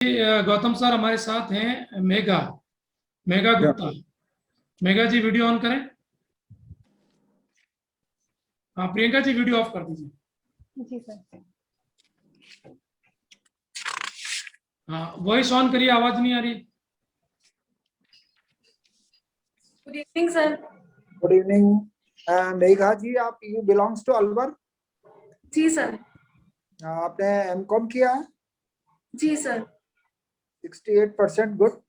Gautam sir हमारे साथ हैं, मेघा मेघा या गुप्ता। मेघा जी वीडियो ऑन करें। हाँ प्रियंका जी वीडियो ऑफ कर दीजिए। जी सर। हाँ वॉइस ऑन करिए, आवाज नहीं आ रही। Good evening sir. Good evening Megha ji, आप यू बिलोंग्स टू अलवर? जी सर। आपने एमकॉम किया है? जी sir. 68%, good.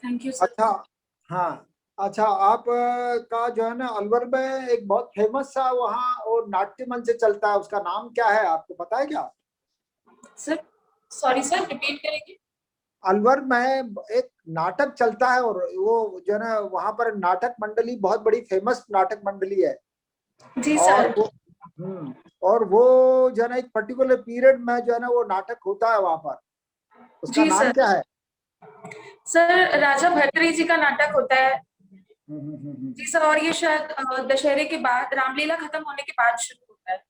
Thank you sir. अच्छा, हाँ, अच्छा, आप का जो है ना अलवर में एक बहुत फेमस सा वहाँ वो नाट्य मंच चलता है, उसका नाम क्या है, आपको पता है क्या? सर सॉरी सर, रिपीट करेंगे? अलवर में एक नाटक चलता है और वो जो है ना वहाँ पर नाटक मंडली बहुत बड़ी फेमस नाटक मंडली है। जी और सर। वो और वो जो है ना एक पर्टिकुलर पीरियड में जो है ना वो नाटक होता है वहां पर, उसका जी नाम सर। क्या है? सर राजा भर्तृहरि जी का नाटक होता है। जी गुड सर, और ये शायद दशहरे के बाद, रामलीला खत्म होने के बाद शुरू होता है।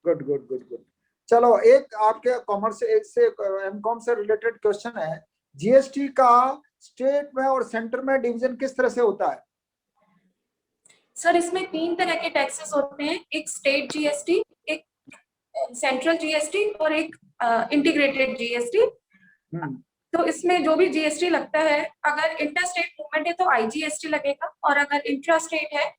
Good good good. चलो, एक आपके कॉमर्स से एमकॉम से रिलेटेड क्वेश्चन है। जीएसटी का स्टेट में और सेंटर में डिवीजन किस तरह से होता है? सर इसमें 3 तरह के टैक्सेस होते हैं, एक स्टेट जीएसटी, एक सेंट्रल जीएसटी और एक इंटीग्रेटेड जीएसटी। तो इसमें जो भी जीएसटी लगता है, अगर इंटर स्टेट मूवमेंट है तो आईजीएसटी लगेगा, और अगर इंट्रा स्टेट है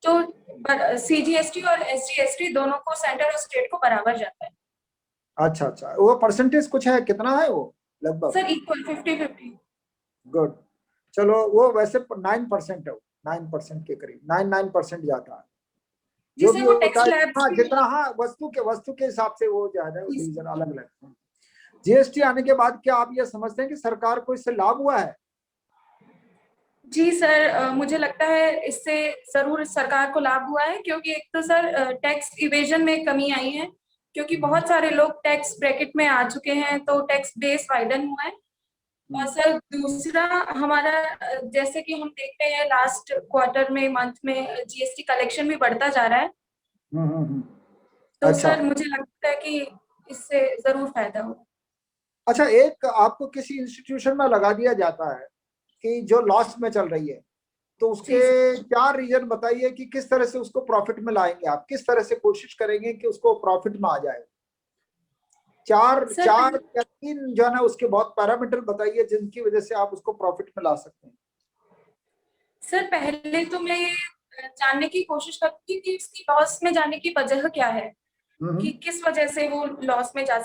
तो सीजीएसटी और एसजीएसटी दोनों को, सेंटर और स्टेट को बराबर जाता है। अच्छा अच्छा, वो परसेंटेज कुछ है, कितना है वो लगभग? Sir equal 50-50। गुड। चलो, वो वैसे 9% है, वो 9% के करीब, 9% जाता है जी जो सर, भी वो होता टैक्स है। स्लैब्स हाँ, भी। जितना, हाँ, वस्तु के हिसाब से वो जो है ना जी डिवीजन अलग अलग। जीएसटी आने के बाद क्या आप ये समझते हैं कि सरकार को इससे लाभ हुआ है? जी सर, मुझे लगता है इससे जरूर सरकार को लाभ हुआ है, क्योंकि एक तो सर टैक्स इवेजन में कमी आई है, क्योंकि बहुत सारे लोग टैक्स ब्रैकेट में आ चुके हैं, तो टैक्स बेस वाइडन हुआ है। और सर दूसरा हमारा, जैसे कि हम देख रहे हैं लास्ट क्वार्टर में, मंथ में जीएसटी कलेक्शन भी बढ़ता जा रहा है। तो अच्छा सर मुझे लगता है कि इससे जरूर फायदा हो। अच्छा, एक आपको किसी इंस्टीट्यूशन में लगा दिया जाता है कि जो लॉस में चल रही है, तो उसके जी सर। क्या रीजन बताइए कि किस तरह से उसको प्रॉफिट में लाएंगे, आप किस तरह से कोशिश करेंगे कि उसको प्रॉफिट में आ जाए? चार सर चार या तीन जो है ना उसके बहुत पैरामीटर बताइए जिनकी वजह से आप उसको प्रॉफिट में ला सकते हैं। सर पहले तो मैं ये जानने की कोशिश करती हूँ कि उसकी लॉस में जाने की वजह क्या है, कि किस वजह से वो लॉस में जा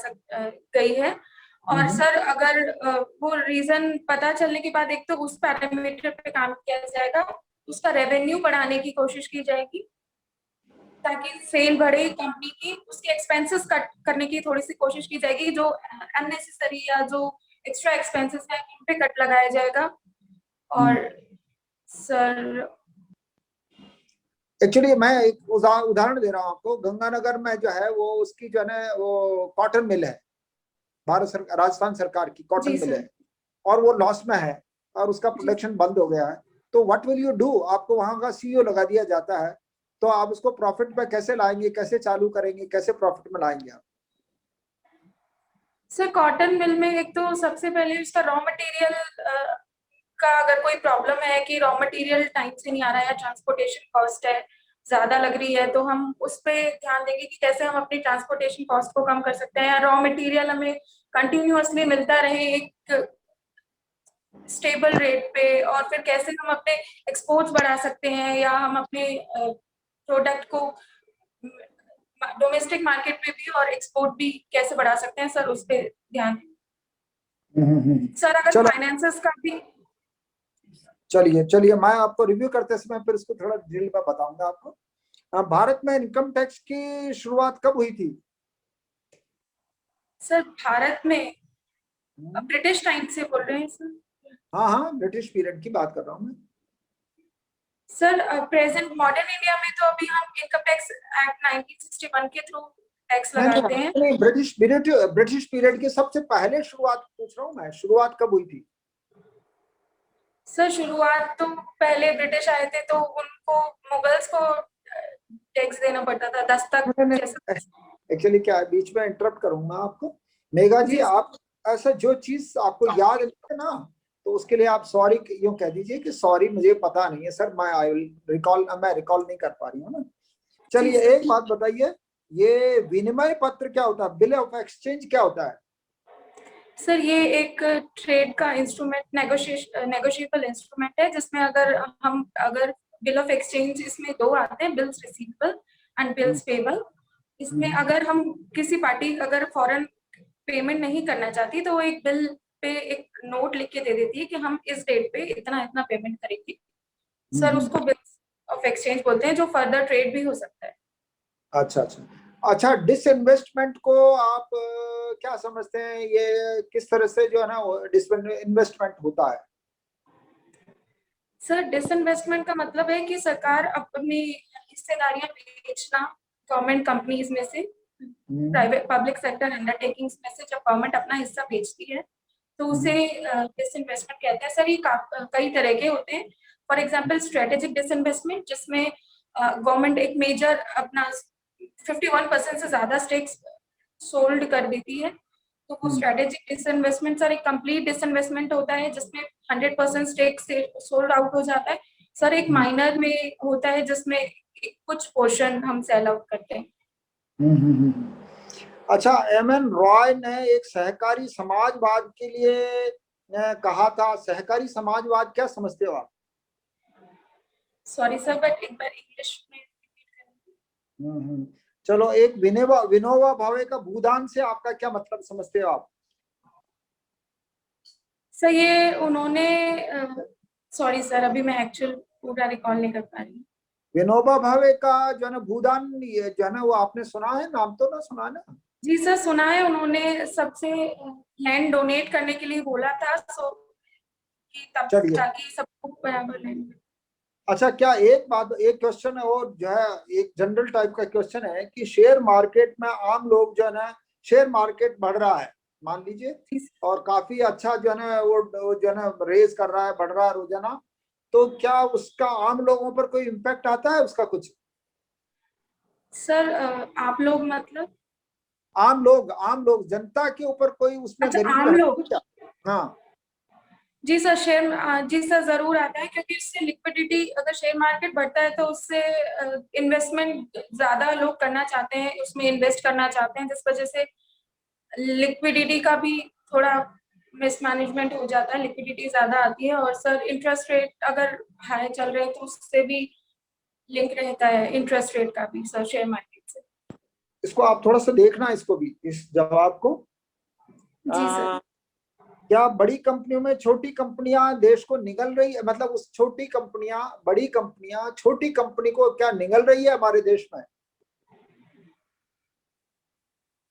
गई है। और सर अगर वो रीजन पता चलने के बाद, एक तो उस पैरामीटर पे काम किया जाएगा, उसका रेवेन्यू बढ़ाने की कोशिश की जाएगी ताकि सेल बढ़े कंपनी की, उसके एक्सपेंसेस कट करने की थोड़ी सी कोशिश की जाएगी, जो अननेसेसरी या जो एक्स्ट्रा एक्सपेंसेस है उन पे कट लगाया जाएगा। और सर एक्चुअली मैं एक उदाहरण दे रहा हूँ आपको। गंगानगर में जो है वो उसकी जो है ना वो कॉटन मिल है, भारत सरकार, राजस्थान सरकार की जी कॉटन मिल सर। है, और वो लॉस में है और उसका जी प्रोडक्शन बंद हो गया है। तो व्हाट विल यू डू? आपको वहां का सीईओ लगा दिया जाता है, तो आप उसको प्रॉफिट में कैसे लाएंगे, कैसे चालू करेंगे, कैसे प्रॉफिट में लाएंगे आप? सर कॉटन मिल में एक तो सबसे पहले उसका रॉ मटेरियल का अगर कोई प्रॉब्लम है कि रॉ मटेरियल टाइम से नहीं आ रहा है, या ट्रांसपोर्टेशन कॉस्ट है ज्यादा लग रही है, तो हम उस पर ध्यान देंगे कि कैसे हम अपनी ट्रांसपोर्टेशन कॉस्ट को कम कर सकते हैं, या रॉ मटेरियल हमें कंटिन्यूअसली मिलता रहे एक स्टेबल रेट पे, और फिर कैसे हम अपने एक्सपोर्ट्स बढ़ा सकते हैं, या हम अपने प्रोडक्ट को डोमेस्टिक मार्केट में भी और एक्सपोर्ट भी कैसे बढ़ा सकते हैं, सर उस पर ध्यान दें। सर अगर चलो, फाइनेंसेस का भी। चलिए चलिए, मैं आपको रिव्यू करते समय फिर इसको थोड़ा डिटेल में बताऊंगा आपको। भारत में इनकम टैक्स की शुरुआत कब हुई थी? सर भारत में ब्रिटिश टाइम से बोल रहे हैं सर? हाँ हाँ, ब्रिटिश पीरियड की बात कर रहा हूँ मैं। सर प्रेजेंट मॉडर्न इंडिया में तो अभी हम इनकम टैक्स एक्ट 1961 के थ्रू टैक्स नहीं लगाते नहीं हैं। नहीं, ब्रिटिश पीरियड की सबसे पहले शुरुआत पूछ रहा हूँ मैं, शुरुआत कब हुई थी? सर शुरुआत तो पहले ब्रिटिश आए थे तो उनको, मुगल्स को टैक्स देना पड़ता था, दस्तक नहीं नहीं, जैसा। एक्चुअली क्या है, बीच में इंटरप्ट करूंगा आपको। मेघा जी, जी आप ऐसा जो चीज आपको याद नहीं है ना, तो उसके लिए आप सॉरी यूं कह दीजिए कि सॉरी मुझे पता नहीं है सर, मैं रिकॉल नहीं कर पा रही हूँ ना। जी चलिए सर। एक बात बताइए, ये विनिमय पत्र क्या होता है, बिल ऑफ एक्सचेंज क्या होता है? सर ये एक ट्रेड का इंस्ट्रूमेंट, नेगोशिएबल इंस्ट्रूमेंट है, जिसमें अगर बिल ऑफ एक्सचेंज, इसमें दो आते हैं, bills receivable and bills payable. इसमें अगर हम किसी पार्टी अगर फॉरेन पेमेंट नहीं करना चाहती, तो वो एक बिल पे एक नोट लिख के दे देती है कि हम इस डेट पे इतना इतना पेमेंट करेंगे। सर उसको बिल्स ऑफ एक्सचेंज बोलते हैं, जो फर्दर ट्रेड भी हो सकता है। अच्छा अच्छा। अच्छा, डिसइन्वेस्टमेंट को आप क्या समझते हैं, ये किस तरह से जो है ना डिसइन्वेस्टमेंट होता है? सर डिसइन्वेस्टमेंट का मतलब है कि सरकार अपनी हिस्सेदारियां बेचना, गवर्नमेंट कंपनीज में से, प्राइवेट पब्लिक सेक्टर अंडरटेकिंग्स में से जब गवर्नमेंट अपना हिस्सा बेचती है, तो उसे डिसइन्वेस्टमेंट कहते हैं। सर ये कई तरह के होते हैं। फॉर एग्जांपल स्ट्रेटेजिक डिसइन्वेस्टमेंट, जिसमें गवर्नमेंट एक मेजर अपना 51% से ज्यादा स्टेक्स सोल्ड कर देती है, तो वो स्ट्रेटेजिक डिसइन्वेस्टमेंट। सर एक कंप्लीट डिसइन्वेस्टमेंट होता है जिसमें 100% स्टेक से सोल्ड आउट हो जाता है। सर एक माइनर में होता है जिसमें कुछ पोर्शन हम सेल आउट करते हैं। अच्छा, एम एन रॉय ने एक सहकारी समाजवाद के लिए कहा था, सहकारी समाजवाद क्या समझते हो आप? सॉरी सर, बट एक बार इंग्लिश में repeat करेंगे? चलो, एक विनोबा विनोबा भावे का भूदान से आपका क्या मतलब समझते हो आप? सर ये उन्होंने, सॉरी सर, अभी मैं एक्चुअल पूरा रिकॉल नहीं कर पा रही। विनोबा भावे का जो है ना भूदान, ये जो है ना, वो आपने सुना है, नाम तो ना सुना है ना? जी सर सुना है, उन्होंने सबसे लैंड डोनेट करने के लिए बोला था, सो कि तब चलिए, ताकि सबको बराबर लैंड। अच्छा, क्या एक बात, एक क्वेश्चन है और जो है, एक जनरल टाइप का क्वेश्चन है कि शेयर मार्केट में आम लोग जो है ना, शेयर मार्केट बढ़ रहा है मान लीजिए, और काफी अच्छा जो है ना वो जो है ना रेज कर रहा है, बढ़ रहा है रोजाना, तो क्या उसका आम लोगों पर कोई इम्पैक्ट आता है उसका कुछ? सर आप लोग मतलब? आम लोग जनता के ऊपर कोई उसमें अच्छा, गरीब आम है लोग। क्या? हाँ। जी सर, जी सर जरूर आता है, क्योंकि उससे लिक्विडिटी, अगर शेयर मार्केट बढ़ता है तो उससे इन्वेस्टमेंट ज्यादा लोग करना चाहते हैं, उसमें इन्वेस्ट करना चाहते हैं, जिस वजह से लिक्विडिटी का भी थोड़ा मिसमैनेजमेंट हो जाता है, लिक्विडिटी ज्यादा आती है। और सर इंटरेस्ट रेट अगर हाई चल रहे हैं तो उससे भी लिंक रहता है, इंटरेस्ट रेट का भी सर, शेयर मार्केट से। इसको आप थोड़ा सा देखना, इसको भी, इस जवाब को। जी सर। क्या बड़ी कंपनियों में छोटी कंपनियां देश को निगल रही है, मतलब उस छोटी कंपनियां, बड़ी कंपनियां छोटी कंपनी को क्या निगल रही है हमारे देश में?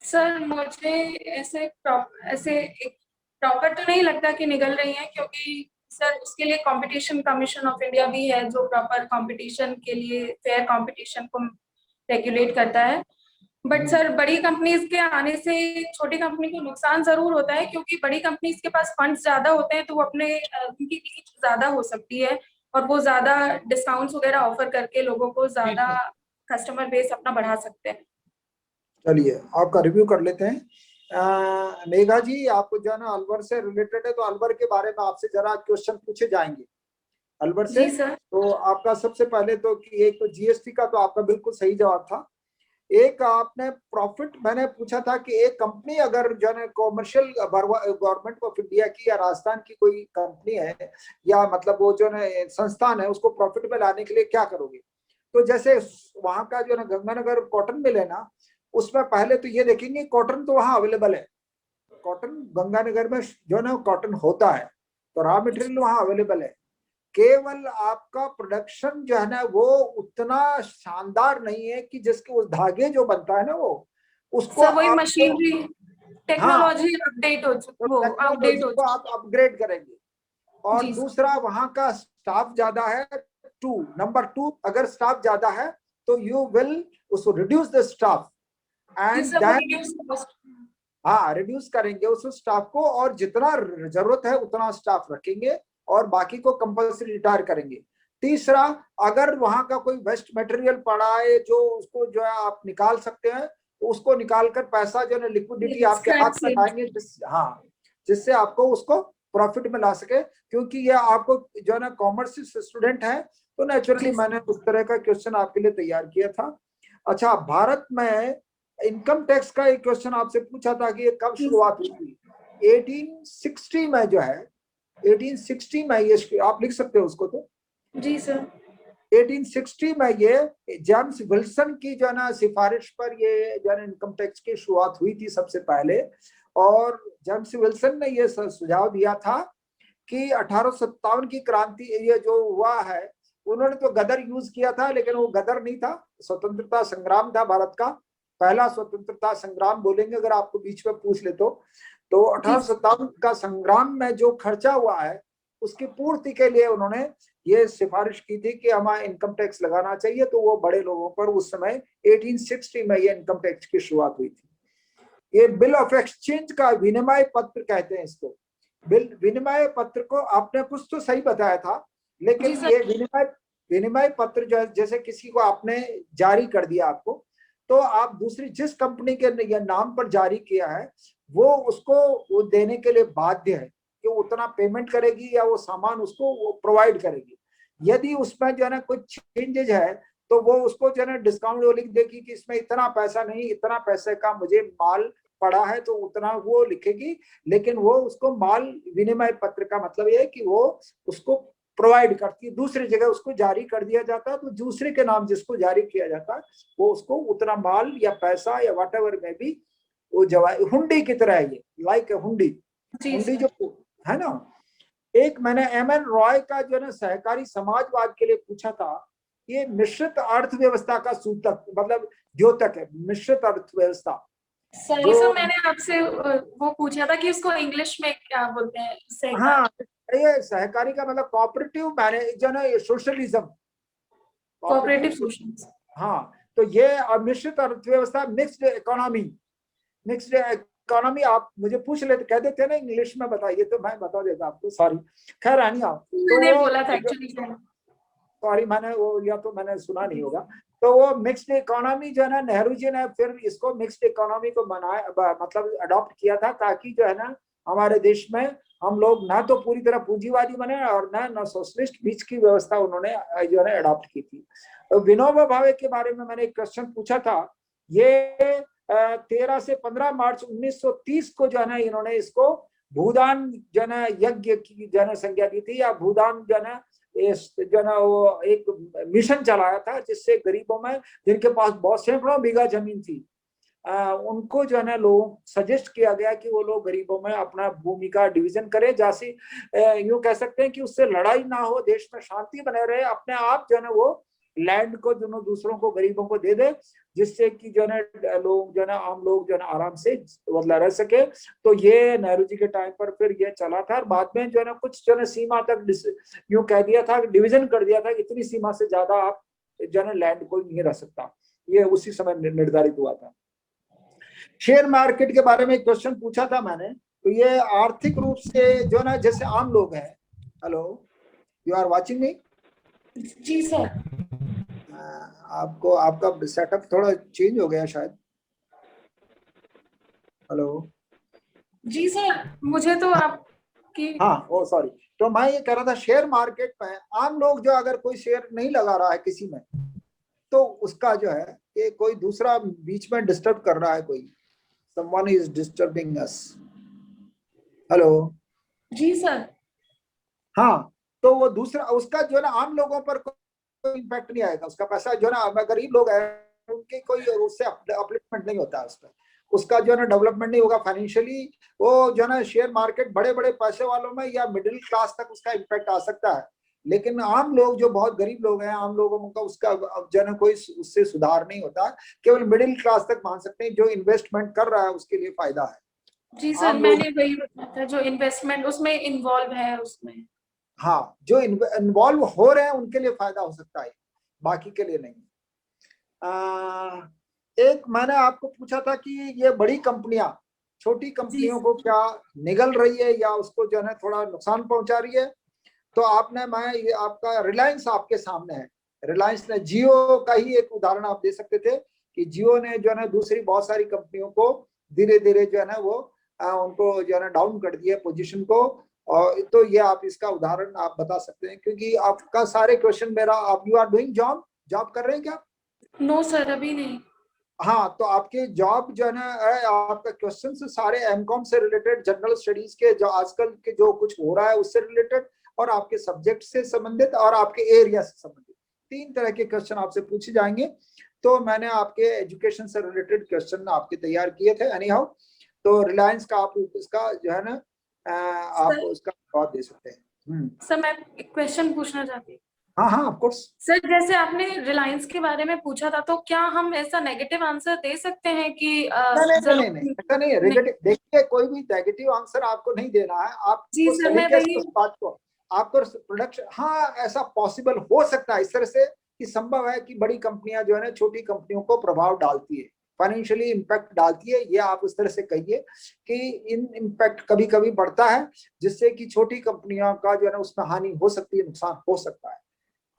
सर मुझे ऐसे एक प्रॉपर तो नहीं लगता कि निकल रही है, क्योंकि सर उसके लिए कंपटीशन कमीशन ऑफ इंडिया भी है, जो प्रॉपर कंपटीशन के लिए, फेयर कंपटीशन को रेगुलेट करता है। बट सर बड़ी कंपनीज के आने से छोटी कंपनी को नुकसान जरूर होता है, क्योंकि बड़ी कंपनीज के पास फंड्स ज्यादा होते हैं, तो वो अपने उनकी रीच ज्यादा हो सकती है, और वो ज्यादा डिस्काउंट्स वगैरह ऑफर करके लोगों को ज्यादा कस्टमर बेस अपना बढ़ा सकते हैं। चलिए, आपका रिव्यू कर लेते हैं। मेघा जी, आप जो है ना अलवर से रिलेटेड है, तो अलवर के बारे में आपसे जरा क्वेश्चन पूछे जाएंगे अलवर से। जी सर। तो आपका सबसे पहले तो कि एक तो जीएसटी का तो आपका बिल्कुल सही जवाब था। एक आपने प्रॉफिट, मैंने पूछा था कि एक कंपनी अगर जो है कॉमर्शियल गवर्नमेंट ऑफ इंडिया की या राजस्थान की कोई कंपनी है, या मतलब वो जो है संस्थान है, उसको प्रॉफिट में लाने के लिए क्या करोगे? तो जैसे वहां का जो है ना गंगानगर कॉटन मिल है ना, उसमें पहले तो ये देखेंगे कॉटन तो वहां अवेलेबल है, कॉटन गंगानगर में जो है ना कॉटन होता है, तो रॉ मटेरियल वहां अवेलेबल है। केवल आपका प्रोडक्शन जो है ना वो उतना शानदार नहीं है कि जिसके उस धागे जो बनता है ना वो, उसको सर वही आपको, मशीनरी, हाँ, टेक्नोलॉजी अपडेट हो तो वो अपडेट टेक्नोलॉजी हो को आप अपग्रेड करेंगे। और जी सर। दूसरा, वहां का स्टाफ ज्यादा है। नंबर टू, अगर स्टाफ ज्यादा है तो यू विल उसको रिड्यूस द स्टाफ, जी एंड सर, वो देन, रिड्यूस कॉस्ट। हाँ, रिड्यूस करेंगे उस स्टाफ को, और जितना जरूरत है उतना स्टाफ रखेंगे, और बाकी को कंपल्सरी रिटायर करेंगे। तीसरा, अगर वहां का कोई वेस्ट मटेरियल पड़ा है जो उसको जो है आप निकाल सकते हैं, उसको निकालकर पैसा जो है लिक्विडिटी आपके हाथ में आएंगे, जिससे आपको उसको प्रॉफिट में ला सके। क्योंकि ये आपको जो है ना कॉमर्स स्टूडेंट है, तो नेचुरली मैंने उस तरह का क्वेश्चन आपके लिए तैयार किया था। अच्छा, भारत में इनकम टैक्स का एक क्वेश्चन आपसे पूछा था कि ये कब शुरुआत हुई थी। 1860 में जो है, 1860 में ये आप लिख सकते हो उसको तो। जी सर। 1860 में ये जेम्स विल्सन की जो है ना सिफारिश पर ये जो है इनकम टैक्स की शुरुआत हुई थी सबसे पहले। और जेम्स विल्सन ने ये सुझाव दिया था कि 1857 की क्रांति ये जो हुआ है, उन्होंने तो गदर यूज किया था, लेकिन वो गदर नहीं था, स्वतंत्रता संग्राम था भारत का पहला स्वतंत्रता संग्राम बोलेंगे अगर आपको बीच में पूछ ले तो 1857 का संग्राम में जो खर्चा हुआ है उसकी पूर्ति के लिए उन्होंने ये सिफारिश की थी कि हमें इनकम टैक्स लगाना चाहिए। तो वो बड़े लोगों पर उस समय 1860 में ये इनकम टैक्स की शुरुआत हुई थी। ये बिल ऑफ एक्सचेंज का विनिमय पत्र कहते हैं इसको। बिल विनिमय पत्र को आपने कुछ तो सही बताया था, लेकिन ये विनिमय पत्र जो जैसे किसी को आपने जारी कर दिया आपको, तो आप दूसरी जिस कंपनी के नाम पर जारी किया है वो उसको वो देने के लिए बाध्य है कि उतना पेमेंट करेगी या वो सामान उसको वो प्रोवाइड करेगी। यदि उसमें जो है ना कुछ चेंजेज है तो वो उसको जो है ना डिस्काउंट वो लिख देगी कि इसमें इतना पैसा नहीं, इतना पैसे का मुझे माल पड़ा है तो उतना वो लिखेगी। लेकिन वो उसको माल विनिमय पत्र का मतलब ये है कि वो उसको प्रोवाइड करती है, दूसरी जगह उसको जारी कर दिया जाता है, तो दूसरे के नाम जिसको जारी किया जाता है वो उसको उतना माल या पैसा या व्हाटएवर में भी वो हुंडी की तरह है ये, लाइक हुंडी। हुंडी जो है ना, एक मैंने एम.एन. रॉय का जो है ना सहकारी समाजवाद के लिए पूछा था, ये मिश्रित अर्थव्यवस्था का सूतक मतलब द्योतक है, मिश्रित अर्थव्यवस्था। सही सर, मैंने आपसे वो पूछा था कि उसको इंग्लिश में क्या बोलते हैं। हाँ, ये सहकारी का मतलब कोऑपरेटिव मैनेज जो है सोशलिज्म, कोऑपरेटिव सोशलिज्म। हाँ, तो ये मिश्रित अर्थव्यवस्था, मिक्स्ड इकोनॉमी। मिक्स्ड इकोनॉमी आप मुझे पूछ लेते, कह देते ना इंग्लिश में बताइए तो मैं बता देता आपको, सॉरी। खैर आनी आप मैंने बोला था एक्चुअली, सॉरी मैंने वो या तो मैंने सुना नहीं होगा। तो वो मिक्स्ड इकोनॉमी जो है ना, नेहरू जी ने फिर इसको मिक्स्ड इकोनॉमी को बनाया, मतलब अडॉप्ट किया था, ताकि जो है ना हमारे देश में हम लोग ना तो पूरी तरह पूंजीवादी बने और ना सोशलिस्ट, बीच की व्यवस्था उन्होंने जो है अडॉप्ट की थी। विनोबा भावे के बारे में मैंने एक क्वेश्चन पूछा था। ये 13 से 15 मार्च 1930 को जो है ना इन्होंने इसको भूदान जो है यज्ञ की जो है संज्ञा दी थी, या भूदान जो है ना वो एक मिशन चलाया था, जिससे गरीबों में जिनके पास बहुत सैकड़ों बीघा जमीन थी उनको जो है ना लोग सजेस्ट किया गया कि वो लोग गरीबों में अपना भूमि का डिवीजन करें, जैसे यूं कह सकते हैं कि उससे लड़ाई ना हो, देश में शांति बने रहे, अपने आप जो है ना वो लैंड को दोनों दूसरों को गरीबों को दे दे, जिससे कि जो है लोग जो है आम लोग जो है आराम से मतलब रह सके। तो ये नेहरू जी के टाइम पर फिर ये चला था, और बाद में जो है ना कुछ जो है सीमा तक यूं कह दिया था, डिवीजन कर दिया था, इतनी सीमा से ज्यादा आप जो है लैंड कोई नहीं रह सकता, ये उसी समय निर्धारित हुआ था। शेयर मार्केट के बारे में एक क्वेश्चन पूछा था मैंने, तो ये आर्थिक रूप से जो ना जैसे आम लोग हैं, hello you are watching me? जी सर। आपको आपका सेटअप थोड़ा चेंज हो गया शायद। हेलो जी सर, मुझे तो आपकी, हाँ ओ सॉरी। तो मैं ये कह रहा था शेयर मार्केट में आम लोग जो अगर कोई शेयर नहीं लगा रहा है किसी में, तो उसका जो है कि कोई दूसरा बीच में डिस्टर्ब कर रहा है, कोई someone is disturbing us। Hello जी सर। हाँ, तो वो दूसरा उसका जो है ना आम लोगों पर कोई इम्पैक्ट नहीं आएगा, उसका पैसा जो है ना गरीब लोग हैं उनके कोई उससे अपलिफ्टमेंट नहीं होता है, उसका उसका जो है ना डेवलपमेंट नहीं होगा फाइनेंशियली। वो जो है ना शेयर मार्केट बड़े बड़े पैसे वालों में या मिडिल क्लास तक उसका इम्पैक्ट आ सकता है, लेकिन आम लोग जो बहुत गरीब लोग हैं, आम लोगों का उसका जो है ना कोई उससे सुधार नहीं होता, केवल मिडिल क्लास तक मान सकते हैं, जो इन्वेस्टमेंट कर रहा है उसके लिए फायदा है। जी सर, मैंने वही बताया था, जो इन्वेस्टमेंट उसमें इन्वॉल्व है उसमें, हाँ, जो इन्वॉल्व हो रहे हैं उनके लिए फायदा हो सकता है, बाकी के लिए नहीं। एक मैंने आपको पूछा था कि ये बड़ी कंपनियां छोटी कंपनियों को क्या निगल रही है या उसको जो है थोड़ा नुकसान पहुंचा रही है, तो आपने मैं ये आपका रिलायंस आपके सामने है, रिलायंस ने जियो का ही एक उदाहरण आप दे सकते थे कि जियो ने जो है ना दूसरी बहुत सारी कंपनियों को धीरे धीरे जो है ना वो उनको जो है ना डाउन कर दिया पोजीशन को। और तो ये आप इसका उदाहरण आप बता सकते हैं, क्योंकि आपका सारे क्वेश्चन मेरा, आप यू आर डूइंग जॉब कर रहे हैं क्या? नो सर, अभी नहीं। हाँ, तो आपके जॉब जो है ना आपका क्वेश्चन से सारे एमकॉम से रिलेटेड, जनरल स्टडीज के जो आजकल के जो कुछ हो रहा है उससे रिलेटेड, और आपके सब्जेक्ट से संबंधित, और आपके एरिया से संबंधित, 3 तरह के क्वेश्चन आपसे पूछे जाएंगे। तो मैंने आपके एजुकेशन से रिलेटेड क्वेश्चन आपके तैयार किए थे एनी हाउ। तो रिलायंस का आप इसका जो है ना आप उसका जवाब दे सकते हैं। सर मैं एक क्वेश्चन पूछना चाहती हूँ। हाँ हाँ, ऑफ कोर्स। सर जैसे आपने रिलायंस के बारे में पूछा था, तो क्या हम ऐसा नेगेटिव आंसर दे सकते हैं कि नहीं, ऐसा नहीं है। नेगेटिव देखिए, कोई भी नेगेटिव आंसर आपको नहीं देना है। जी आपको सर, मैं सलीके से वही उस बात को, आपको प्रोडक्शन, हाँ ऐसा पॉसिबल हो सकता है इस तरह से कि संभव है कि बड़ी कंपनियां जो है ना छोटी कंपनियों को प्रभाव डालती है, फाइनेंशियली इम्पैक्ट डालती है, ये आप उस तरह से कहिए कि इन इम्पैक्ट कभी कभी बढ़ता है, जिससे कि छोटी कंपनियों का जो है ना उसमें हानि हो सकती है, नुकसान हो सकता है।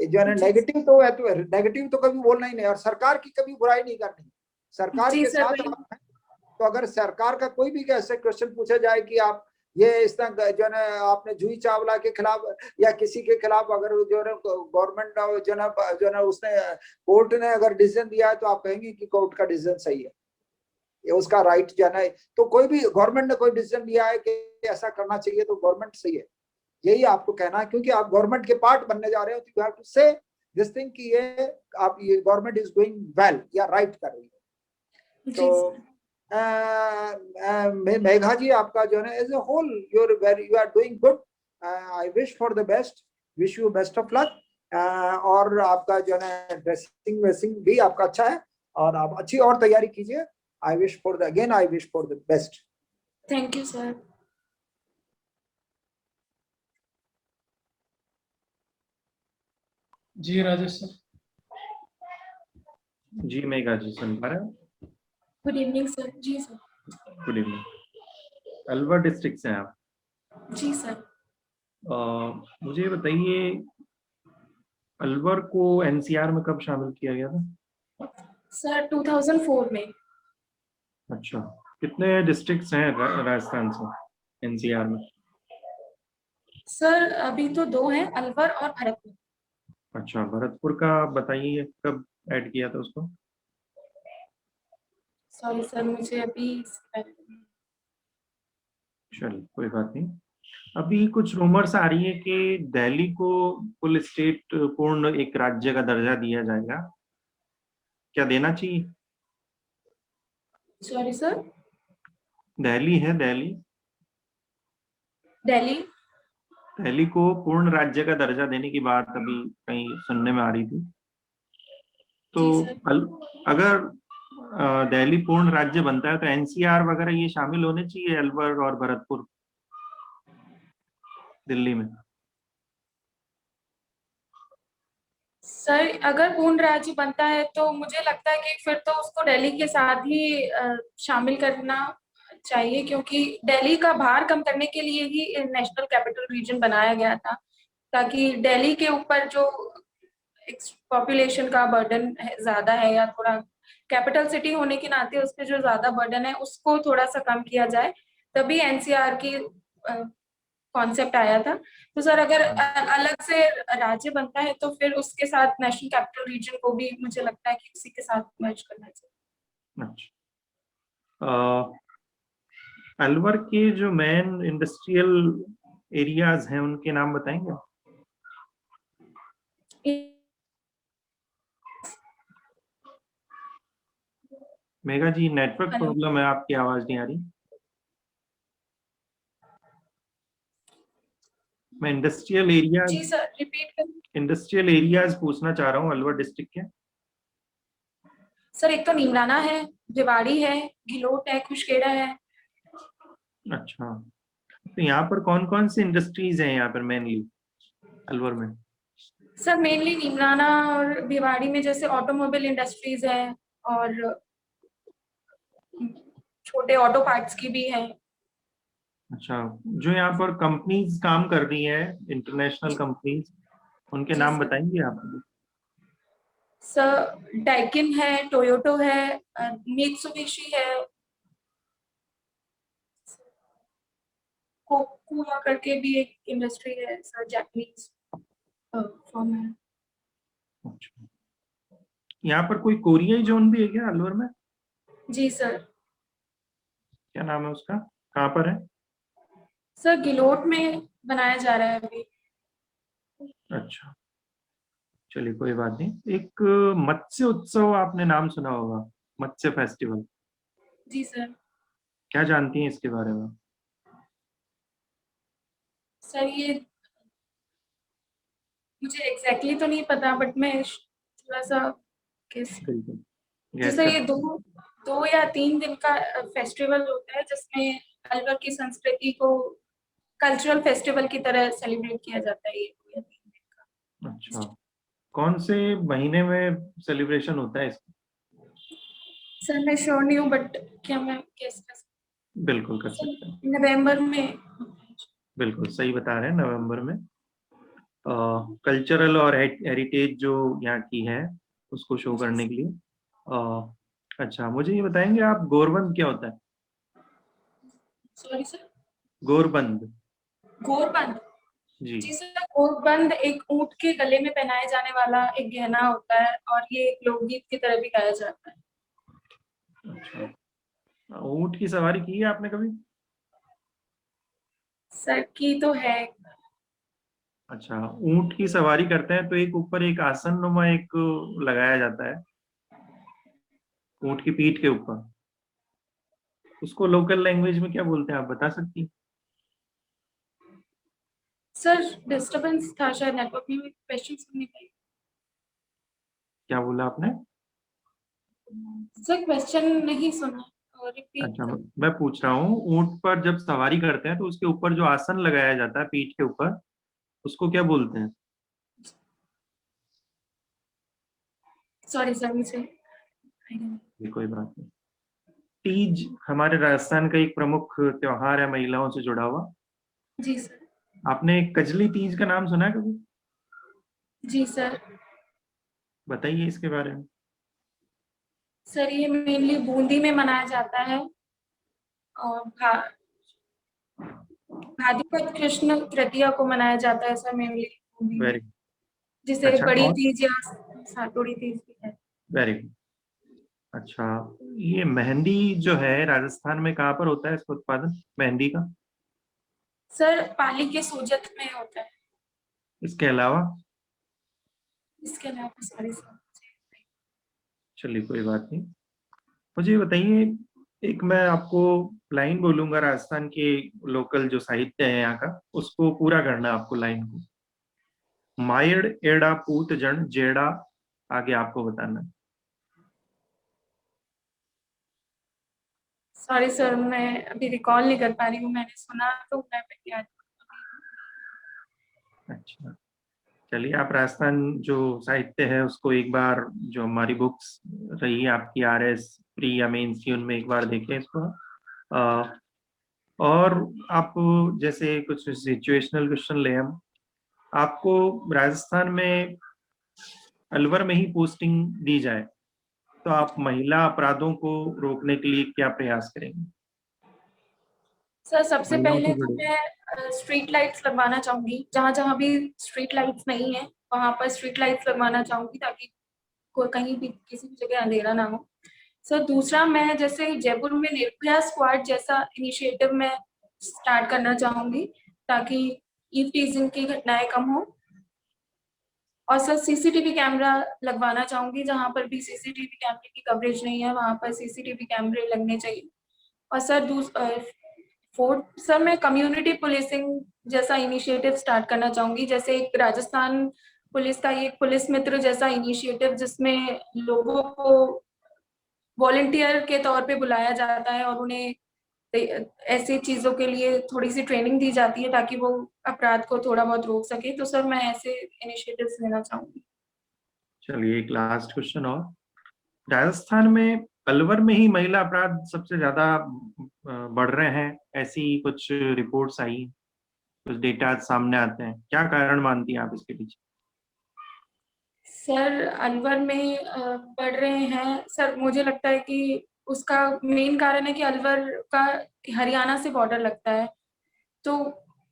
जो है ना नेगेटिव तो है, तो नेगेटिव तो कभी बोलना ही नहीं, और सरकार की कभी बुराई नहीं करनी, सरकार के साथ आप हैं। तो अगर सरकार का कोई भी ऐसे क्वेश्चन पूछा जाए कि आप ये इस तरह जो है ना आपने जूही चावला के खिलाफ या किसी के खिलाफ अगर जो है गवर्नमेंट जो है ना उसने कोर्ट ने अगर डिसीजन दिया है, तो आप कहेंगे कि कोर्ट का डिसीजन सही है, ये उसका राइट जो है ना। तो कोई भी गवर्नमेंट ने कोई डिसीजन लिया है कि ऐसा करना चाहिए तो गवर्नमेंट सही है, यही आपको कहना है, क्योंकि आप गवर्नमेंट के पार्ट बनने जा रहे हो। तो यू हैव टू से दिस थिंग कि ये आप ये गवर्नमेंट इज डूइंग वेल या राइट कर रही है। तो मेघा जी, आपका जो है ना as a whole you are doing good. I wish for the best, wish you best of luck. और आपका जो है ना ड्रेसिंग वेसिंग भी आपका अच्छा है, और आप अच्छी और तैयारी कीजिए। I wish for the best. Thank you sir. जी राजेश सर। जी मेघा जी, सुन पा रहे हो? Good evening sir. जी sir. Good evening. Alwar district से हैं आप? जी सर। मुझे बताइए, अलवर को एनसीआर में कब शामिल किया गया था? सर 2004 में। अच्छा, कितने डिस्ट्रिक्ट्स हैं राजस्थान से एनसीआर में? सर अभी तो 2 हैं, अलवर और भरतपुर। अच्छा, भरतपुर का बताइए कब ऐड किया था उसको? सॉरी सर, मुझे अभी चलिए कोई बात नहीं। अभी कुछ रूमर्स आ रही है कि दिल्ली को फुल स्टेट पूर्ण एक राज्य का दर्जा दिया जाएगा, क्या देना चाहिए? Sorry sir. दिल्ली है, दिल्ली दिल्ली दिल्ली को पूर्ण राज्य का दर्जा देने की बात अभी कहीं सुनने में आ रही थी। तो अगर दिल्ली पूर्ण राज्य बनता है तो एनसीआर वगैरह ये शामिल होने चाहिए, अलवर और भरतपुर दिल्ली में। सर अगर पूर्ण राज्य बनता है तो मुझे लगता है कि फिर तो उसको दिल्ली के साथ ही शामिल करना चाहिए, क्योंकि दिल्ली का भार कम करने के लिए ही नेशनल कैपिटल रीजन बनाया गया था, ताकि दिल्ली के ऊपर जो पॉपुलेशन का बर्डन ज्यादा है, या थोड़ा कैपिटल सिटी होने के नाते उस पर जो ज्यादा बर्डन है उसको थोड़ा सा कम किया जाए, तभी एनसीआर की कॉन्सेप्ट आया था। तो सर अगर अलग से राज्य बनता है तो फिर उसके साथ नेशनल कैपिटल रीजन को भी मुझे लगता है कि उसी के साथ मर्ज करना चाहिए। अच्छा, अलवर के जो मेन इंडस्ट्रियल एरियाज हैं उनके नाम बताएंगे? मेघा जी, नेटवर्क प्रॉब्लम है, आपकी आवाज नहीं आ रही। मैं इंडस्ट्रियल एरियाज, जी सर रिपीट करें। इंडस्ट्रियल एरियाज पूछना चाह रहा हूँ अलवर डिस्ट्रिक्ट के। सर एक तो नीमराना है, भिवाड़ी है, घिलोट है, खुशखेड़ा है। अच्छा, तो यहाँ पर कौन कौन सी इंडस्ट्रीज हैं यहाँ पर मेनली अलवर में? सर मेनली नीमराना और भिवाड़ी में जैसे ऑटोमोबाइल इंडस्ट्रीज है, और छोटे ऑटो पार्ट्स की भी है। अच्छा, जो यहाँ पर कंपनीज काम कर रही है, इंटरनेशनल कंपनीज, उनके नाम बताएंगे आप? सर डाइकिन है, टोयोटो है, मित्सुबिशी है, कोकुआ करके भी एक इंडस्ट्री है सर, जापानीज फॉर्म है। अच्छा, यहाँ पर कोई कोरियाई जोन भी है क्या अलवर में? जी सर। क्या नाम है उसका, कहाँ पर है? सर गिलोट में बनाया जा रहा है अभी। अच्छा, चलिए कोई बात नहीं। एक मत्स्य उत्सव आपने नाम सुना होगा, मत्स्य फेस्टिवल, जी सर। क्या जानती हैं इसके बारे में? सर ये मुझे एग्जैक्टली तो नहीं पता, बट मैं थोड़ा सा किस बिल्कुल, गैस जैसे कर। ये 2 या 3 दिन का फेस्टिवल होता है जिसमें अलवर की संस्कृति को कल्चरल फेस्टिवल की तरह सेलिब्रेट किया जाता है, ये 2 या 3 दिन का। अच्छा, कौन से महीने में सेलिब्रेशन होता है इसका? सर मैं श्योर नहीं हूँ, बट क्या मैं गेस कर सकती बिल्कुल कर हूँ? सकते हैं, नवंबर में। बिल्कुल सही बता रहे हैं, नवंबर में। कल्चरल और हेरिटेज जो यहाँ की है उसको शो करने के लिए। अच्छा, मुझे ये बताएंगे आप, गोरबंद क्या होता है? Sorry sir. गोरबंद। गोरबंद। जी। जी सर, गोरबंद एक ऊंट के गले में पहनाए जाने वाला एक गहना होता है, और ये एक लोकगीत की तरह भी गाया जाता है। अच्छा, ऊंट की सवारी की है आपने कभी? सर की तो है। अच्छा, ऊंट की सवारी करते हैं तो एक ऊपर एक आसन नुमा एक लगाया जाता है ऊंट की पीठ के ऊपर, उसको लोकल लैंग्वेज में क्या बोलते हैं, आप बता सकती हैं? सर डिस्टरबेंस था शायद नेटवर्क में, क्वेश्चन सुन नहीं पाई। क्या बोला आपने? सर क्वेश्चन नहीं सुना, और अच्छा, रिपीट। मैं पूछ रहा हूँ, ऊंट पर जब सवारी करते हैं तो उसके ऊपर जो आसन लगाया जाता है पीठ के ऊपर, उसको क्या बोलते हैं? सॉरी सर, मुझे ये कोई बात नहीं। तीज हमारे राजस्थान का एक प्रमुख त्योहार है महिलाओं से जुड़ा हुआ। जी सर। आपने कजली तीज का नाम सुना है कभी? जी सर। बताइए इसके बारे में। सर ये मेनली बूंदी में मनाया जाता है, और भाद्रपद कृष्ण तृतीया को मनाया जाता है सर, मेनली बूंदी में, वेरी, जिसे अच्छा, बड़ी और तीज या सातोड़ी तीज भी है। Very good. अच्छा, ये मेहंदी जो है राजस्थान में कहाँ पर होता है इसका उत्पादन, मेहंदी का? सर पाली के सोजत में होता है। इसके अलावा? इसके अलावा सॉरी सर। चलिए कोई बात नहीं। मुझे ये बताइए, एक मैं आपको लाइन बोलूंगा राजस्थान के लोकल जो साहित्य है यहाँ का, उसको पूरा करना है आपको लाइन को। मायड़ एड़ा पूत जन जेड़ा, आगे आपको बताना है। सॉरी सर, मैं अभी रिकॉल नहीं कर पा रही हूँ, मैंने सुना तो मैं याद। अच्छा, चलिए, आप राजस्थान जो साहित्य है उसको एक बार, जो हमारी बुक्स रही है आपकी RS प्री या मेन सी, उनमें एक बार देखें इसको। अ, और आप जैसे कुछ सिचुएशनल क्वेश्चन ले हम, आपको राजस्थान में अलवर में ही पोस्टिंग दी जाए तो आप महिला अपराधों को रोकने के लिए क्या प्रयास करेंगे? सर सबसे महिलाओं पहले से तो जुड़े। मैं स्ट्रीट लाइट्स लगवाना चाहूंगी, जहाँ जहाँ भी स्ट्रीट लाइट्स नहीं है वहां पर स्ट्रीट लाइट्स लगवाना चाहूंगी, ताकि कोई कहीं भी किसी भी जगह अंधेरा ना हो। सर दूसरा, मैं जैसे जयपुर में निर्भया स्क्वाड जैसा इनिशिएटिव मैं स्टार्ट करना चाहूंगी, ताकि ईव टीजिंग की घटनाएं कम हो। और सर सीसीटीवी कैमरा लगवाना चाहूंगी, जहां पर भी सीसीटीवी कैमरे की कवरेज नहीं है वहां पर सीसीटीवी कैमरे लगने चाहिए। और सर फोर्थ सर, मैं कम्युनिटी पुलिसिंग जैसा इनिशिएटिव स्टार्ट करना चाहूंगी, जैसे एक राजस्थान पुलिस का एक पुलिस मित्र जैसा इनिशिएटिव, जिसमें लोगों को वॉलंटियर के तौर पे बुलाया जाता है और उन्हें ऐसी चीजों के लिए थोड़ी सी ट्रेनिंग दी जाती है ताकि वो अपराध को थोड़ा बहुत रोक सके। तो सर मैं ऐसे इनिशिएटिव्स लेना चाहूंगी। चलिए एक लास्ट क्वेश्चन और, राजस्थान में अलवर में ही महिला अपराध सबसे ज्यादा बढ़ रहे हैं, ऐसी कुछ रिपोर्ट्स आई, कुछ डेटा सामने आते हैं, क्या कारण मानती हैं आप इसके पीछे? सर अलवर में पढ़ रहे हैं सर। मुझे लगता है कि उसका मेन कारण है कि अलवर का हरियाणा से बॉर्डर लगता है, तो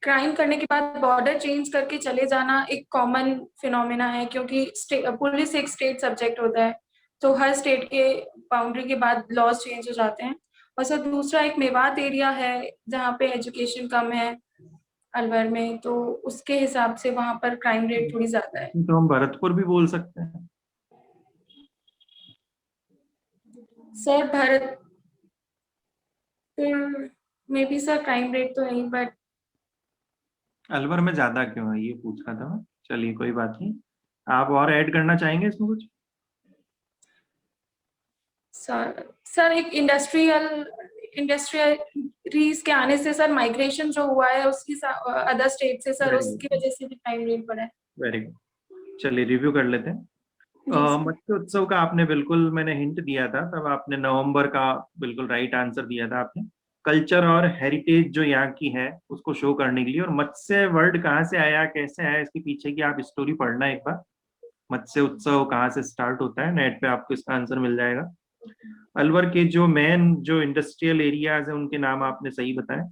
क्राइम करने के बाद बॉर्डर चेंज करके चले जाना एक कॉमन फिनोमेना है, क्योंकि पुलिस एक स्टेट सब्जेक्ट होता है, तो हर स्टेट के बाउंड्री के बाद लॉज चेंज हो जाते हैं। और सर दूसरा एक मेवात एरिया है जहाँ पे एजुकेशन कम है अलवर में, तो उसके हिसाब से वहाँ पर क्राइम रेट थोड़ी ज्यादा है। तो हम भरतपुर भी बोल सकते हैं। सर भरतपुर में भी सर क्राइम रेट तो नहीं, बट अलवर में ज्यादा क्यों है ये पूछ रहा था मैं। चलिए कोई बात नहीं, आप और ऐड करना चाहेंगे इसमें कुछ? सर एक इंडस्ट्रियलीज के आने से सर माइग्रेशन जो हुआ है उसकी अदर स्टेट से सर, उसकी वजह से भी क्राइम रेट बढ़ा है। वेरी गुड, चलिए रिव्यू कर लेते हैं। मत्स्य उत्सव का आपने बिल्कुल, मैंने हिंट दिया था तब, आपने नवंबर का बिल्कुल राइट आंसर दिया था आपने। कल्चर और हेरिटेज जो यहाँ की है उसको शो करने के लिए, और मत्स्य वर्ड कहाँ से आया, कैसे आया, इसके पीछे की आप स्टोरी पढ़ना एक बार। मत्स्य उत्सव कहाँ से स्टार्ट होता है, नेट पे आपको इसका आंसर मिल जाएगा। अलवर के जो मेन जो इंडस्ट्रियल एरियाज है उनके नाम आपने सही बताए।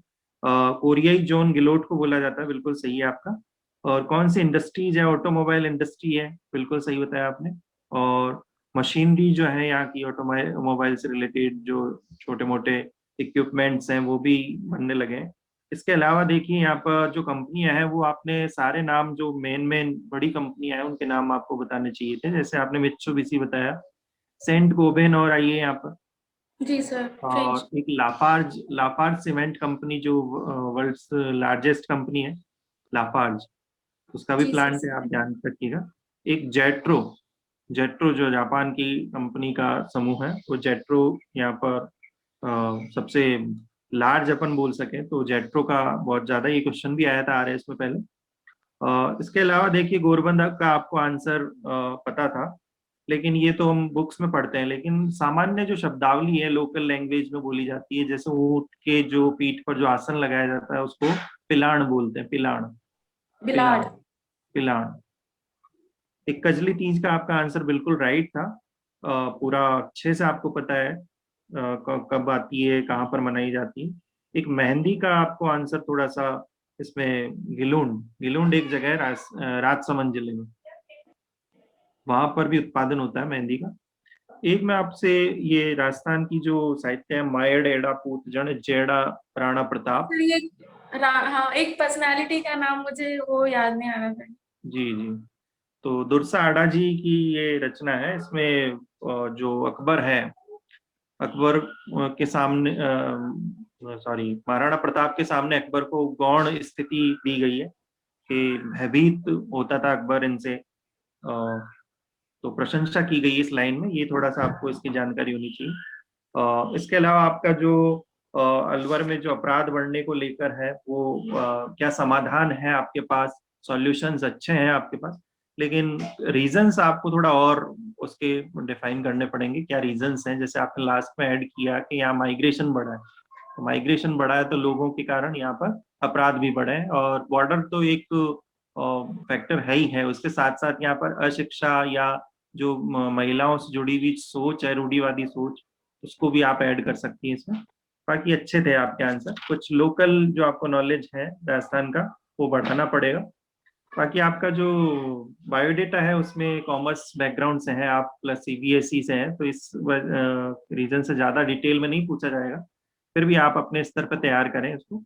कोरियाई जोन गिलोट को बोला जाता है, बिल्कुल सही है आपका। और कौन सी इंडस्ट्रीज है, ऑटोमोबाइल इंडस्ट्री है, बिल्कुल सही बताया आपने। और मशीनरी जो है यहाँ की ऑटोमोबाइल से रिलेटेड जो छोटे मोटे इक्विपमेंट्स हैं वो भी बनने लगे हैं। इसके अलावा देखिए यहाँ पर जो कंपनियां हैं वो आपने सारे नाम जो मेन बड़ी कंपनियां हैं उनके नाम आपको बताने चाहिए थे। जैसे आपने मित्सुबिशी बताया, सेंट गोबेन और आई है यहाँ पर, जी सर। फ्रेंच। और एक लाफार्ज लाफार्ज सीमेंट कंपनी जो वर्ल्ड्स लार्जेस्ट कंपनी है, लाफार्ज, उसका भी जी प्लांट सर। है, आप ध्यान रखिएगा। एक जेट्रो, जेट्रो जो जापान की कंपनी का समूह है, वो जेट्रो यहाँ पर सबसे लार्ज अपन बोल सके तो जेट्रो का बहुत ज्यादा, ये क्वेश्चन भी आया था आरएस में पहले। इसके अलावा देखिए गोरबंदा का आपको आंसर पता था, लेकिन ये तो हम बुक्स में पढ़ते हैं, लेकिन सामान्य जो शब्दावली है लोकल लैंग्वेज में बोली जाती है, जैसे ऊंट के जो पीठ पर जो आसन लगाया जाता है उसको पिलाण बोलते हैं, पिलाण, बिलाड़। पिलाण, पिलाण। एक कजली तीज का आपका आंसर बिल्कुल राइट था। पूरा अच्छे से आपको पता है कब आती है, कहाँ पर मनाई जाती है। एक मेहंदी का आपको आंसर थोड़ा सा इसमें, गिलुंड, गिलुंड एक जगह है राजसमंद जिले में, वहां पर भी उत्पादन होता है मेहंदी का। एक मैं आपसे, ये राजस्थान की जो साहित्य है, मायड़ एड़ा पूत जन जेड़ा राणा प्रताप। सर ये हाँ, एक पर्सनालिटी का नाम मुझे वो याद नहीं आ रहा था। जी जी, तो दुर्सा आडा जी की ये रचना है। इसमें जो अकबर है, अकबर के सामने, सॉरी, महाराणा प्रताप के सामने अकबर को गौण स्थिति दी गई है कि भयभीत होता था अकबर इनसे, तो प्रशंसा की गई इस लाइन में। ये थोड़ा सा आपको इसकी जानकारी होनी चाहिए। इसके अलावा आपका जो अलवर में जो अपराध बढ़ने को लेकर है वो क्या समाधान है आपके पास, सॉल्यूशंस अच्छे हैं आपके पास, लेकिन रीजंस आपको थोड़ा और उसके डिफाइन करने पड़ेंगे, क्या रीजंस हैं। जैसे आपने लास्ट में ऐड किया कि यहाँ माइग्रेशन बढ़ा है, तो माइग्रेशन बढ़ा है तो लोगों के कारण यहाँ पर अपराध भी बढ़े हैं, और बॉर्डर तो एक फैक्टर है ही है, उसके साथ साथ यहाँ पर अशिक्षा या जो महिलाओं से जुड़ी हुई सोच है, रूढ़िवादी सोच, उसको भी आप ऐड कर सकती हैं इसमें। बाकी अच्छे थे आपके आंसर। कुछ लोकल जो आपको नॉलेज है राजस्थान का वो बढ़ाना पड़ेगा। बाकी आपका जो बायोडेटा है उसमें कॉमर्स बैकग्राउंड से है आप, प्लस सीबीएसई से है, तो इस रीजन से ज्यादा डिटेल में नहीं पूछा जाएगा। फिर भी आप अपने स्तर पर तैयार करें इसको।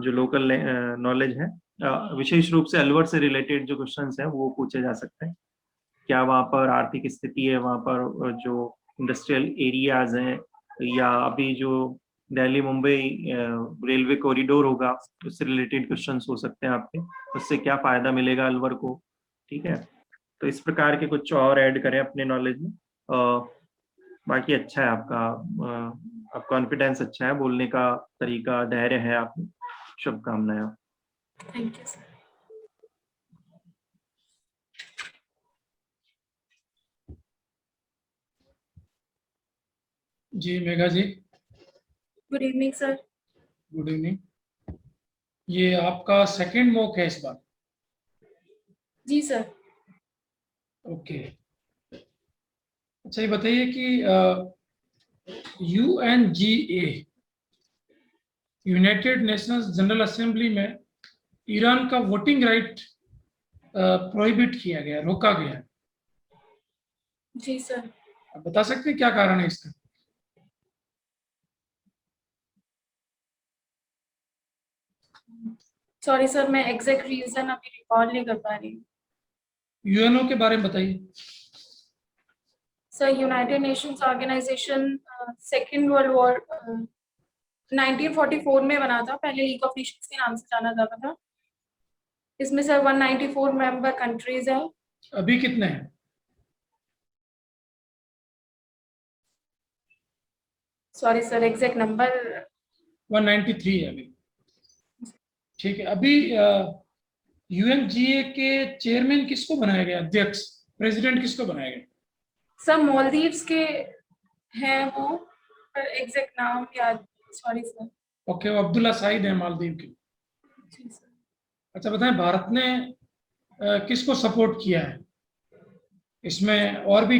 जो लोकल नॉलेज है, विशेष रूप से अलवर से रिलेटेड जो क्वेश्चंस हैं वो पूछे जा सकते हैं। क्या वहाँ पर आर्थिक स्थिति है, वहाँ पर जो इंडस्ट्रियल एरियाज हैं, या अभी जो दिल्ली मुंबई रेलवे कॉरिडोर होगा उससे रिलेटेड क्वेश्चंस हो सकते हैं आपके, उससे क्या फायदा मिलेगा अलवर को, ठीक है। तो इस प्रकार के कुछ और ऐड करें अपने नॉलेज में। बाकी अच्छा है आपका, आप कॉन्फिडेंस अच्छा है, बोलने का तरीका, धैर्य है आप में। शुभकामनाएं। Thank you sir. जी Megha ji, good evening sir. Good evening. ये आपका सेकंड मॉक है इस बार? जी सर। ओके, अच्छा ये बताइए कि UNGA united nations general assembly में ईरान का वोटिंग राइट प्रोहिबिट किया गया, रोका गया। जी सर। आप बता सकते हैं क्या कारण है इसका? सॉरी सर, मैं एग्जैक्ट रीजन अभी रिकॉल नहीं कर पा रही। यूएनओ के बारे में बताइए। Sir united nations organization second world war 1944 में बना था, पहले लीग ऑफ नेशंस के नाम से जाना जाता था। इसमें सर 194 मेंबर कंट्रीज है। अभी कितने हैं? सॉरी सर, एग्जैक्ट नंबर 193 है अभी। ठीक है, अभी UNGA के चेयरमैन किसको बनाया गया, अध्यक्ष, प्रेसिडेंट किसको बनाया गया? सर मालदीव्स के हैं वो, एग्जैक्ट नाम याद, सॉरी सर। ओके, वो अब्दुल्ला साहिद है मालदीव के। जी सर। अच्छा बताएं, भारत ने किसको सपोर्ट किया है इसमें? और भी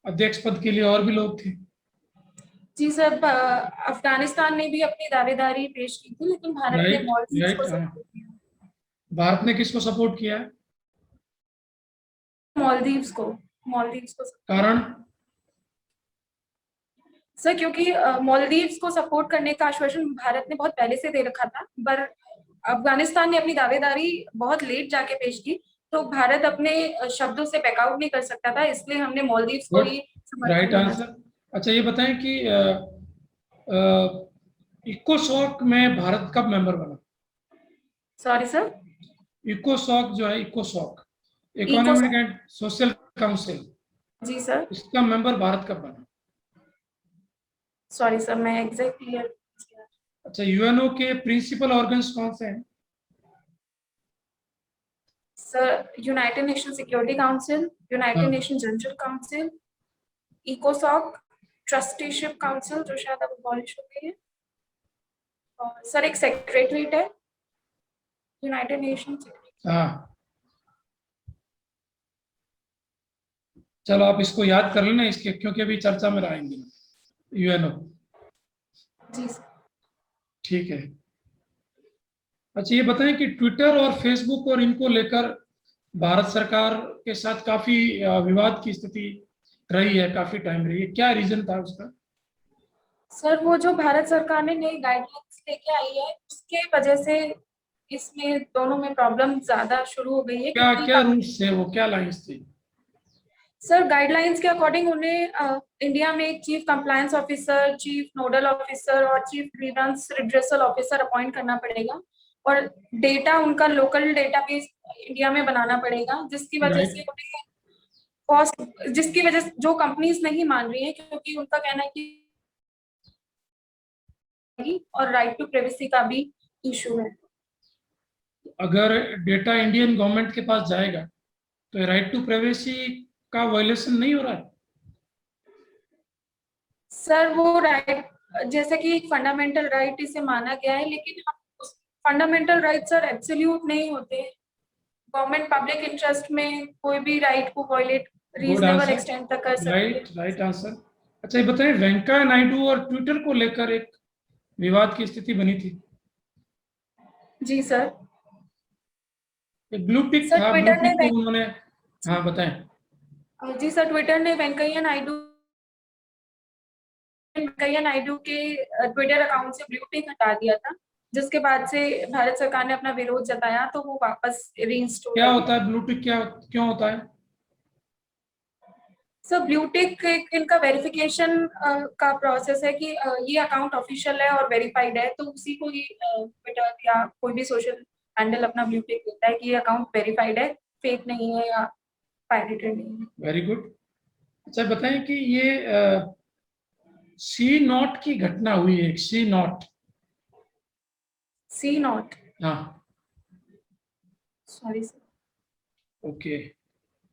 अध्यक्ष पद के लिए और भी लोग थे। जी सर, अफगानिस्तान ने भी अपनी दावेदारी पेश की थी, लेकिन भारत ने राइट मालदीव्स राइट, को हाँ। सपोर्ट किया। भारत ने किसको सपोर्ट किया है? मालदीव्स को कारण? सर क्योंकि मालदीव्स को सपोर्ट करने का आश्वासन भारत ने बहुत पहले से दे रखा था, पर अफगानिस्तान ने अपनी दावेदारी बहुत लेट जाके पेश की, तो भारत अपने शब्दों से बैकआउट नहीं कर सकता था, इसलिए हमने मालदीव्स को ही राइट समर्थन आंसर। अच्छा ये बताएं कि इकोसॉक में भारत कब मेंबर बना? सॉरी सर, इकोसॉक जो है, इकोसॉक इकोनॉमिक एंड सोशल काउंसिल, जी सर। इसका मेंबर भारत कब बना? सॉरी सर, मैं एग्जैक्ट क्लियर। अच्छा, यूएनओ के प्रिंसिपल ऑर्गन्स कौन से हैं? Sir United Nation Security Council, United Nation General Council, इकोसॉक, ट्रस्टीशिप काउंसिल जो शायद अब अबॉलिश हो गई है, और सर एक सेक्रेटरीट है यूनाइटेड नेशन। हाँ, चलो आप इसको याद कर लेना इसके, क्योंकि अभी चर्चा में रहेंगे यूएनओ। जी सर। ठीक है। अच्छा ये बताएं कि ट्विटर और फेसबुक और इनको लेकर भारत सरकार के साथ काफी विवाद की स्थिति रही है, काफी टाइम रही है, क्या रीजन था उसका? सर वो जो भारत सरकार ने नई गाइडलाइंस लेके आई है, उसके वजह से इसमें दोनों में प्रॉब्लम ज्यादा शुरू हो गई है। क्या क्या रूल्स थे वो, क्या लाइंस थी? सर गाइडलाइंस के अकॉर्डिंग उन्हें इंडिया में एक chief compliance officer, chief nodal officer और chief grievance redressal officer appoint करना पड़ेगा, और डेटा उनका लोकल डेटाबेस इंडिया में बनाना पड़ेगा, जिसकी वजह से उन्हें कॉस्ट, जिसकी वजह से जो कंपनीज नहीं मान रही है, क्योंकि उनका कहना है कि और राइट टू प्राइवेसी का भी इशू है। अगर डेटा इंडियन गवर्नमेंट के पास जाएगा तो राइट टू प्राइवेसी का वायलेशन नहीं हो रहा है? सर वो राइट, जैसे कि एक फंडामेंटल राइट इसे माना गया है, लेकिन फंडामेंटल राइट सर एब्सोल्यूट नहीं होते। गवर्नमेंट पब्लिक इंटरेस्ट में कोई भी राइट को वायलेट रीजनेबल एक्सटेंट तक कर सकती है। Right answer. अच्छा ये बताइए, वेंकैया नायडू और ट्विटर को लेकर एक विवाद की स्थिति बनी थी। जी सर। एक ब्लू टिक था, ब्लू टिक को उन्होंने, हाँ बताएं। जी सर, ट्विटर ने वेंकैया नायडू के ट्विटर अकाउंट से ब्लू टिक हटा दिया था, जिसके बाद से भारत सरकार ने अपना विरोध जताया, तो वो वापस रीइंस्टॉल। क्या होता है ब्लू टिक, क्या क्यों होता है? सर ब्लू टिक इनका वेरिफिकेशन का प्रोसेस है कि ये अकाउंट ऑफिशियल है और वेरीफाइड है, तो उसी को ही ट्विटर या कोई भी सोशल हैंडल अपना ब्लू टिक देता है कि ये अकाउंट वेरीफाइड है, फेक नहीं है या पायरेटेड नहीं है। Very good. अच्छा बताएं कि ये सी नॉट की घटना हुई है, सी नॉट। हाँ, सॉरी सर। ओके।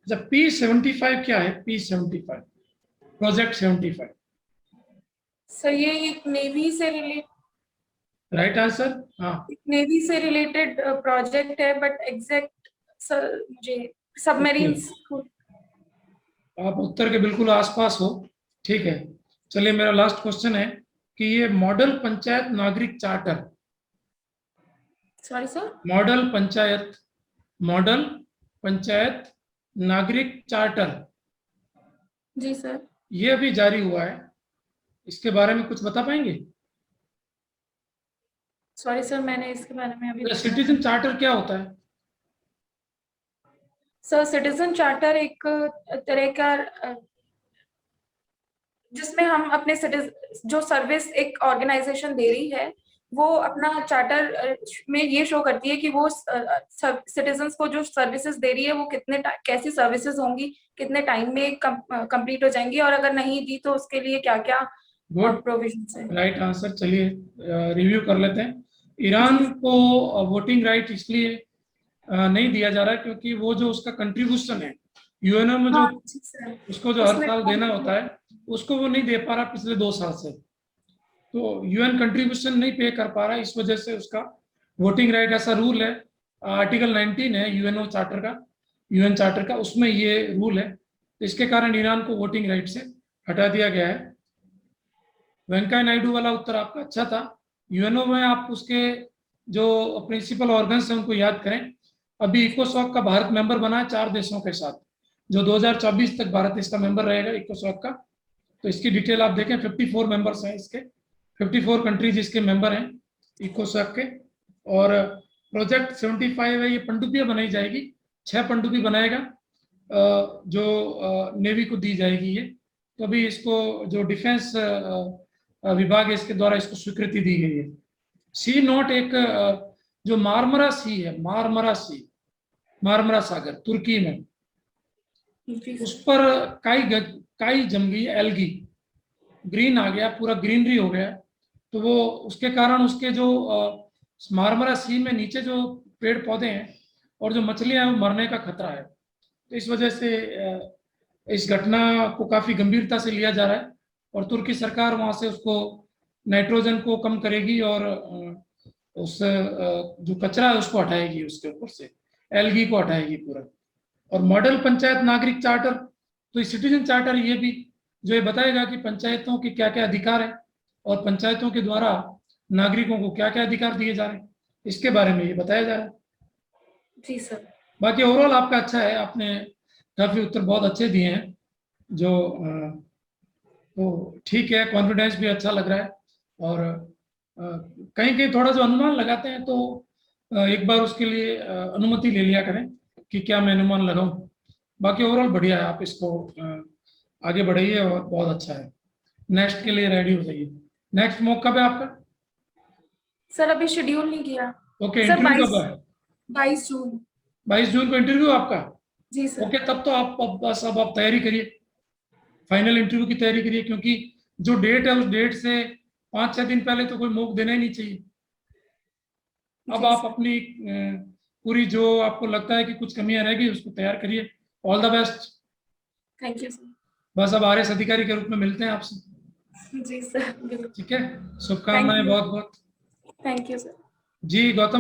अच्छा P75 क्या है? P75 project 75। सर ये एक नेवी से राइट आंसर। हाँ, नेवी से रिलेटेड प्रोजेक्ट है, बट एग्जैक्ट सर मुझे सबमरीन्स। आप उत्तर के बिल्कुल आसपास हो, ठीक है। चलिए, मेरा लास्ट क्वेश्चन है कि ये मॉडल पंचायत नागरिक charter, sorry sir. Model panchayat नागरिक चार्टर, जी सर। ये अभी जारी हुआ है, इसके बारे में कुछ बता पाएंगे? सॉरी सर, मैंने इसके बारे में अभी सिटीजन चार्टर क्या होता है? सर, सिटीजन चार्टर एक तरह का जिसमें हम अपने जो सर्विस एक ऑर्गेनाइजेशन दे रही है, वो अपना चार्टर में ये शो करती है कि वो सिटीजन्स को जो सर्विसेज दे रही है वो कैसी सर्विसेज होंगी, कितने टाइम में कंप्लीट हो जाएंगी, और अगर नहीं दी तो उसके लिए क्या क्या प्रोविजंस है। Right answer. चलिए रिव्यू कर लेते हैं। ईरान को वोटिंग राइट इसलिए नहीं दिया जा रहा है क्योंकि वो जो उसका कंट्रीब्यूशन है यूएनओ में, जो उसको जो हर साल देना होता है, उसको वो नहीं दे पा रहा पिछले 2 साल से। तो यूएन कंट्रीब्यूशन नहीं पे कर पा रहा, इस वजह से उसका वोटिंग राइट, ऐसा रूल है, आर्टिकल 19 है यूएनओ चार्टर का, यूएन चार्टर का, उसमें ये रूल है। तो इसके कारण ईरान को वोटिंग राइट से हटा दिया गया है। वेंकैया नायडू वाला उत्तर आपका अच्छा था। यूएनओ में आप उसके जो प्रिंसिपल ऑर्गन्स हैं उनको याद करें। अभी इकोसॉक का भारत मेंबर बना है 4 देशों के साथ, जो 2024 तक भारत इसका मेंबर रहेगा इकोसॉक का। तो इसकी डिटेल आप देखें, 54 मेंबर्स हैं इसके, 54 कंट्रीज इसके मेंबर हैं इकोसॉक के। और प्रोजेक्ट 75 है, ये पनडुब्बियां बनाई जाएगी, 6 पनडुब्बी बनाएगा जो नेवी को दी जाएगी ये। तो अभी इसको जो डिफेंस विभाग है इसके द्वारा इसको स्वीकृति दी गई है। सी नॉट एक जो मारमरा सी है, मारमरा सागर तुर्की में, उस पर काई जम गई, एल्गी ग्रीन आ गया, पूरा ग्रीनरी हो गया। तो वो उसके कारण उसके जो मारमरा सी में नीचे जो पेड़ पौधे हैं और जो मछलियां हैं वो मरने का खतरा है। तो इस वजह से इस घटना को काफी गंभीरता से लिया जा रहा है और तुर्की सरकार वहां से उसको नाइट्रोजन को कम करेगी और उस जो कचरा है उसको हटाएगी, उसके ऊपर से एल्गी को हटाएगी पूरा। और मॉडल पंचायत नागरिक चार्टर, तो सिटीजन चार्टर ये भी जो ये बताएगा कि पंचायतों के क्या क्या अधिकार है और पंचायतों के द्वारा नागरिकों को क्या क्या अधिकार दिए जा रहे हैं, इसके बारे में ये बताया जा रहा है। जी सर। बाकी ओवरऑल आपका अच्छा है, आपने काफी उत्तर बहुत अच्छे दिए हैं, जो तो ठीक है, कॉन्फिडेंस भी अच्छा लग रहा है। और कहीं कहीं थोड़ा जो अनुमान लगाते हैं तो एक बार उसके लिए अनुमति ले लिया करें कि क्या मैं अनुमान लगाऊं। बाकी ओवरऑल बढ़िया है, आप इसको आगे बढ़ाइए और बहुत अच्छा है। नेक्स्ट के लिए रेडी हो जाइए। नेक्स्ट मॉक कब है आपका? सर अभी शेड्यूल नहीं किया। ओके, सर इंटरव्यू कब है? 22 जून। 22 जून को इंटरव्यू आपका? जी सर। ओके, तब तो आप बस अब आप तैयारी करिए, फाइनल इंटरव्यू की तैयारी करिए, क्योंकि जो डेट है उस डेट से 5-6 दिन पहले तो कोई मॉक देना ही नहीं चाहिए। अब आप अपनी पूरी जो आपको लगता है कि कुछ कमियां रहेगी उसको तैयार करिए। All the best. Thank you sir. बस अब आरएस अधिकारी के रूप में मिलते हैं आपसे। जी सर, बिल्कुल। ठीक है, शुभकामनाएं बहुत बहुत। Thank you sir. जी गौतम।